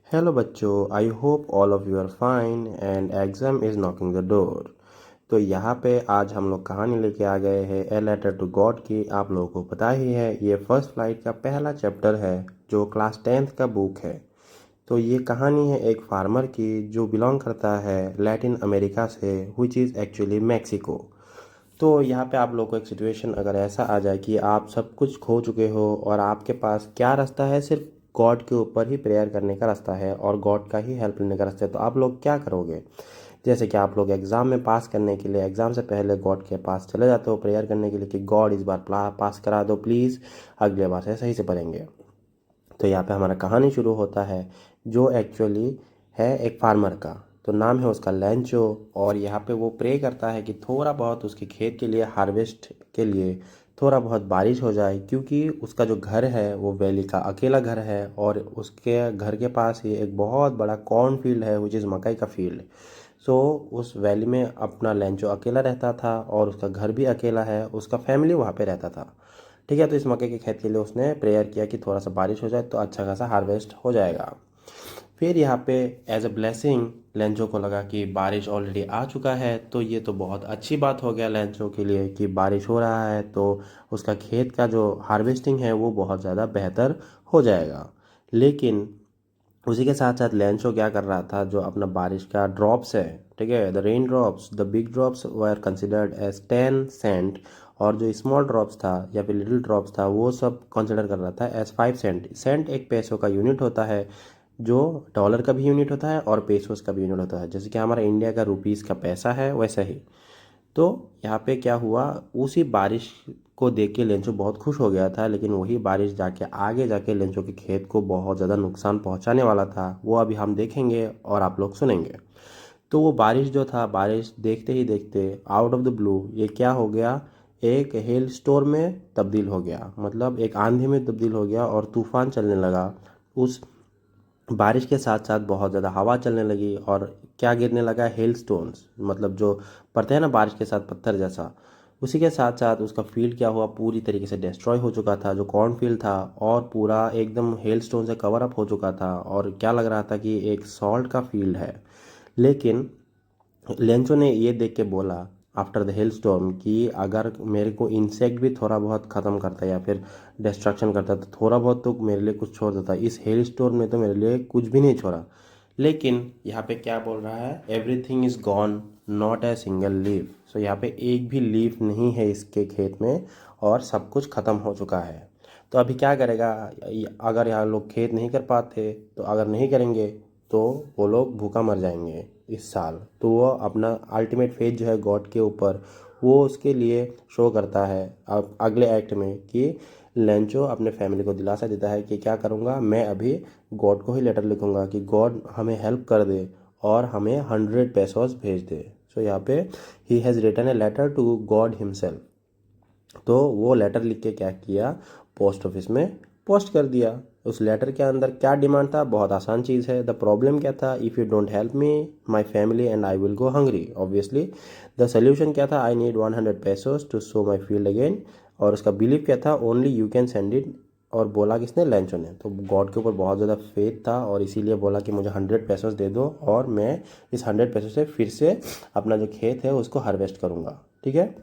Hello बच्चों, I hope all of you are fine and exam is knocking the door. तो यहाँ पे आज हम लोग कहानी लेके आ गए हैं ए लेटर टू गॉड की। आप लोगों को पता ही है ये फर्स्ट फ्लाइट का पहला चैप्टर है जो क्लास 10th का बुक है। तो ये कहानी है एक फार्मर की जो बिलोंग करता है लैटिन अमेरिका से, विच इज़ एक्चुअली मैक्सिको। तो यहाँ पे आप लोग को एक सिचुएशन अगर ऐसा आ जाए कि आप सब कुछ खो चुके हो और आपके पास क्या रास्ता है, सिर्फ गॉड के ऊपर ही प्रेयर करने का रास्ता है और गॉड का ही हेल्प लेने का रास्ता है, तो आप लोग क्या करोगे? जैसे कि आप लोग एग्ज़ाम में पास करने के लिए एग्ज़ाम से पहले गॉड के पास चले जाते हो प्रेयर करने के लिए कि गॉड इस बार पास करा दो प्लीज़, अगले बार से सही से पढ़ेंगे। तो यहाँ पे हमारा कहानी शुरू होता है जो एक्चुअली है एक फार्मर का। तो नाम है उसका लैंचो, और यहाँ पे वो प्रे करता है कि थोड़ा बहुत उसके खेत के लिए हार्वेस्ट के लिए थोड़ा बहुत बारिश हो जाए, क्योंकि उसका जो घर है वो वैली का अकेला घर है और उसके घर के पास ही एक बहुत बड़ा कॉर्न फील्ड है विच इज़ मकई का फील्ड। सो उस वैली में अपना लैंचो अकेला रहता था और उसका घर भी अकेला है, उसका फैमिली वहाँ पे रहता था। ठीक है, तो इस मक्के के खेत के लिए उसने प्रेयर किया कि थोड़ा सा बारिश हो जाए तो अच्छा खासा हार्वेस्ट हो जाएगा। फिर यहाँ पे एज अ ब्लेसिंग लेंचो को लगा कि बारिश ऑलरेडी आ चुका है, तो ये तो बहुत अच्छी बात हो गया लेंचो के लिए कि बारिश हो रहा है, तो उसका खेत का जो हार्वेस्टिंग है वो बहुत ज़्यादा बेहतर हो जाएगा। लेकिन उसी के साथ साथ लेंचो क्या कर रहा था, जो अपना बारिश का ड्रॉप्स है, ठीक है, the rain drops, the big drops were considered as 10 cent, और जो स्मॉल ड्रॉप्स था या फिर लिटिल ड्रॉप्स था वो सब कंसिडर कर रहा था एज 5 सेंट। सेंट एक पैसों का यूनिट होता है, जो डॉलर का भी यूनिट होता है और पेसोस का भी यूनिट होता है, जैसे कि हमारा इंडिया का रुपीज़ का पैसा है वैसा ही। तो यहाँ पे क्या हुआ, उसी बारिश को देख के लेंचो बहुत खुश हो गया था, लेकिन वही बारिश जाके आगे जाके लेंचो के खेत को बहुत ज़्यादा नुकसान पहुँचाने वाला था, वो अभी हम देखेंगे और आप लोग सुनेंगे। तो वो बारिश जो था, बारिश देखते ही देखते आउट ऑफ द ब्लू ये क्या हो गया, एक हेल स्टोर्म में तब्दील हो गया, मतलब एक आंधी में तब्दील हो गया और तूफान चलने लगा। उस बारिश के साथ साथ बहुत ज़्यादा हवा चलने लगी और क्या गिरने लगा, हेल स्टोन्स, मतलब जो पड़ते हैं ना बारिश के साथ पत्थर जैसा। उसी के साथ साथ उसका फील्ड क्या हुआ, पूरी तरीके से डिस्ट्रॉय हो चुका था, जो कॉर्न फील्ड था, और पूरा एकदम हेल स्टोन से कवर अप हो चुका था और क्या लग रहा था कि एक सॉल्ट का फील्ड है। लेकिन लेंचो ने ये देख के बोला आफ्टर द हेल स्टॉर्म कि अगर मेरे को इंसेक्ट भी थोड़ा बहुत ख़त्म करता या फिर डिस्ट्रक्शन करता तो थोड़ा बहुत तो मेरे लिए कुछ छोड़ देता, इस हेल स्टॉर्म ने तो मेरे लिए कुछ भी नहीं छोड़ा। लेकिन यहाँ पे क्या बोल रहा है, everything is gone, not a single leaf. So यहाँ पे एक भी लीफ नहीं है इसके खेत में और सब कुछ ख़त्म हो चुका है। तो अभी क्या करेगा, अगर यहाँ लोग खेत नहीं कर पाते तो अगर नहीं करेंगे तो वो लोग भूखा मर जाएंगे इस साल। तो वो अपना अल्टीमेट फेथ जो है गॉड के ऊपर, वो उसके लिए शो करता है अब अगले एक्ट में कि लेंचो अपने फैमिली को दिलासा देता है कि क्या करूँगा, मैं अभी गॉड को ही लेटर लिखूँगा कि गॉड हमें हेल्प कर दे और हमें 100 पेसोस भेज दे। सो यहाँ पे he has written a letter to God himself. तो वो लेटर लिख के क्या किया, पोस्ट ऑफिस में पोस्ट कर दिया। उस लेटर के अंदर क्या डिमांड था, बहुत आसान चीज़ है। द प्रॉब्लम क्या था, if you don't help me my family and I will go hungry, obviously. The solution क्या था, I need 100 pesos to sow my field again. और उसका बिलीव क्या था, only you can send it. और बोला किसने, लेंचो ने। तो गॉड के ऊपर बहुत ज़्यादा फेथ था और इसीलिए बोला कि मुझे 100 पेसोस दे दो और मैं इस 100 पेसोस से फिर से अपना जो खेत है उसको हार्वेस्ट करूँगा, ठीक है।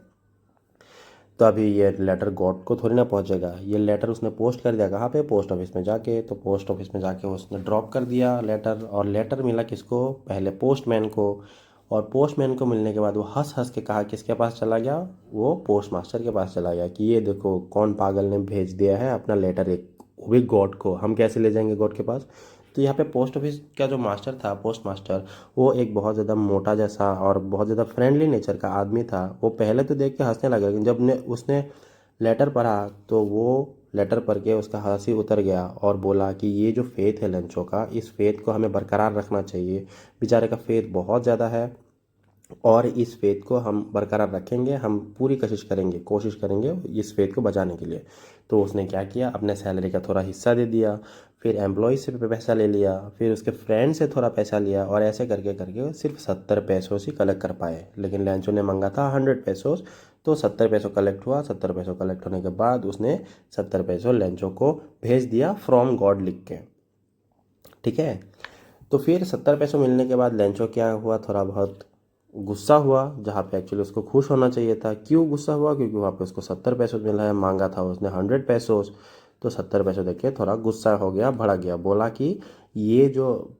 तो अभी ये लेटर गॉड को थोड़ी ना पहुंचेगा, ये लेटर उसने पोस्ट कर दिया कहाँ पे, पोस्ट ऑफिस में जाके। तो पोस्ट ऑफिस में जाके उसने ड्रॉप कर दिया लेटर, और लेटर मिला किसको, पहले पोस्टमैन को। और पोस्टमैन को मिलने के बाद वो हंस हंस के कहा किसके पास चला गया, वो पोस्ट मास्टर के पास चला गया कि ये देखो कौन पागल ने भेज दिया है अपना लेटर, एक वो भी गॉड को, हम कैसे ले जाएंगे गॉड के पास। तो यहाँ पे पोस्ट ऑफिस का जो मास्टर था, पोस्ट मास्टर, वो एक बहुत ज़्यादा मोटा जैसा और बहुत ज़्यादा फ्रेंडली नेचर का आदमी था। वो पहले तो देख के हंसने लगा, लेकिन जब ने उसने लेटर पढ़ा तो वो लेटर पढ़ के उसका हंसी उतर गया और बोला कि ये जो फेथ है लंचो का, इस फेथ को हमें बरकरार रखना चाहिए। बेचारे का फेथ बहुत ज़्यादा है और इस फेथ को हम बरकरार रखेंगे, हम पूरी कोशिश करेंगे इस फेथ को बचाने के लिए। तो उसने क्या किया, अपने सैलरी का थोड़ा हिस्सा दे दिया, फिर एम्प्लॉय से पैसा ले लिया, फिर उसके फ्रेंड से थोड़ा पैसा लिया, और ऐसे करके करके वो सिर्फ 70 पेसोस ही कलेक्ट कर पाए। लेकिन लैंचो ने मांगा था 100 पेसोस। तो 70 पैसों कलेक्ट हुआ। 70 पैसों कलेक्ट होने के बाद उसने 70 पैसों लैंचो को भेज दिया फ्रॉम गॉड लिख के, ठीक है। तो फिर 70 पैसों मिलने के बाद लेंचो क्या हुआ, थोड़ा बहुत गुस्सा हुआ, जहाँ पे एक्चुअली उसको खुश होना चाहिए था। क्यों गुस्सा हुआ? क्योंकि वहाँ पे उसको 70 पैसों मिला है, मांगा था उसने 100 पैसों। तो 70 पैसों देख के थोड़ा गुस्सा हो गया, भड़क गया, बोला कि ये जो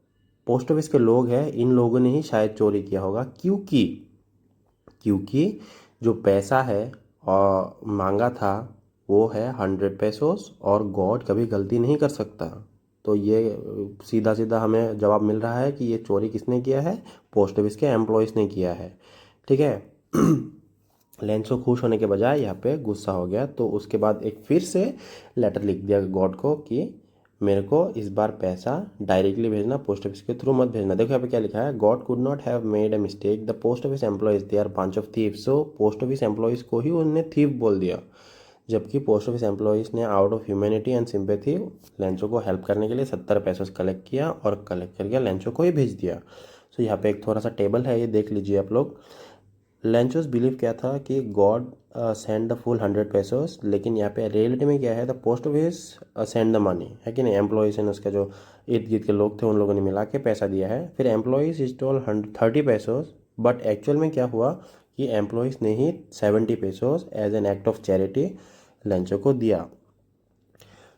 पोस्ट ऑफिस के लोग हैं इन लोगों ने ही शायद चोरी किया होगा, क्योंकि जो पैसा है और मांगा था वो है 100 पैसोस, और गॉड कभी गलती नहीं कर सकता। तो ये सीधा सीधा हमें जवाब मिल रहा है कि ये चोरी किसने किया है, पोस्ट ऑफिस के एम्प्लॉयज़ ने किया है। ठीक है। लेंसो खुश होने के बजाय यहाँ पे गुस्सा हो गया। तो उसके बाद एक फिर से लेटर लिख दिया गॉड को कि मेरे को इस बार पैसा डायरेक्टली भेजना, पोस्ट ऑफिस के थ्रू मत भेजना। देखो यहाँ पे क्या लिखा है, God could not have made a mistake, the post office employees they are bunch of thieves. So post office employees को ही उन्होंने थीव बोल दिया, जबकि पोस्ट ऑफिस एम्प्लॉयज़ ने out of humanity and sympathy Lencho को हेल्प करने के लिए 70 पैसों कलेक्ट किया और कलेक्ट करके लेंचो को ही भेज दिया। सो यहाँ पे एक थोड़ा सा टेबल है, ये देख लीजिए आप लोग। लेंचोस बिलीव क्या था कि गॉड सेंड द फुल 100 पैसोस, लेकिन यहाँ पे रियलिटी में क्या है, the post office send the money, है कि नहीं। एम्प्लॉयज़ ने उसका जो इर्द गिर्द के लोग थे उन लोगों ने मिला के पैसा दिया है। फिर employees is told 30 pesos, but actual में क्या हुआ कि एम्प्लॉयज़ ने ही 70 pesos as an act of charity Lencho को दिया।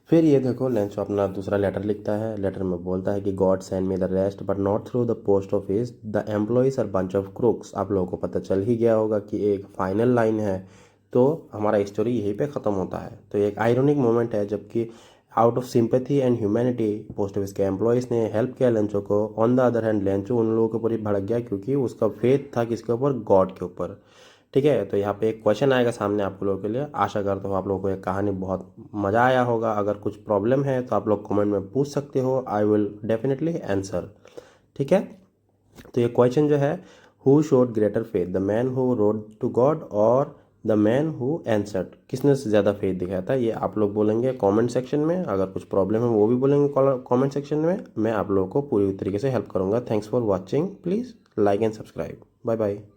फिर ये देखो लेंचो अपना दूसरा लेटर लिखता है। लेटर में बोलता है कि God send me the rest but not through the post office, the employees are bunch of crooks. आप लोगों को पता चल ही गया होगा कि एक फाइनल लाइन है, तो हमारा स्टोरी यहीं पे ख़त्म होता है। तो एक आयरॉनिक मोमेंट है, जबकि out of sympathy and humanity post office के एम्प्लॉयज़ ने हेल्प किया लेंचो को। On the other hand Lencho उन लोगों के ऊपर ही भड़क गया क्योंकि उसका फेथ था किसके ऊपर, गॉड के ऊपर। ठीक है। तो यहाँ पे एक क्वेश्चन आएगा सामने आप लोगों के लिए। आशा करता हूँ आप लोगों को ये कहानी बहुत मज़ा आया होगा। अगर कुछ प्रॉब्लम है तो आप लोग कमेंट में पूछ सकते हो, आई विल डेफिनेटली आंसर। ठीक है। तो ये क्वेश्चन जो है, who showed greater faith, the man who wrote to God और द मैन हु एंसर्ड, किसने से ज़्यादा फेथ दिखाया था, ये आप लोग बोलेंगे कमेंट सेक्शन में। अगर कुछ प्रॉब्लम है वो भी बोलेंगे कमेंट सेक्शन में, मैं आप लोगों को पूरी तरीके से हेल्प करूँगा। Thanks for watching, please like and subscribe. Bye bye.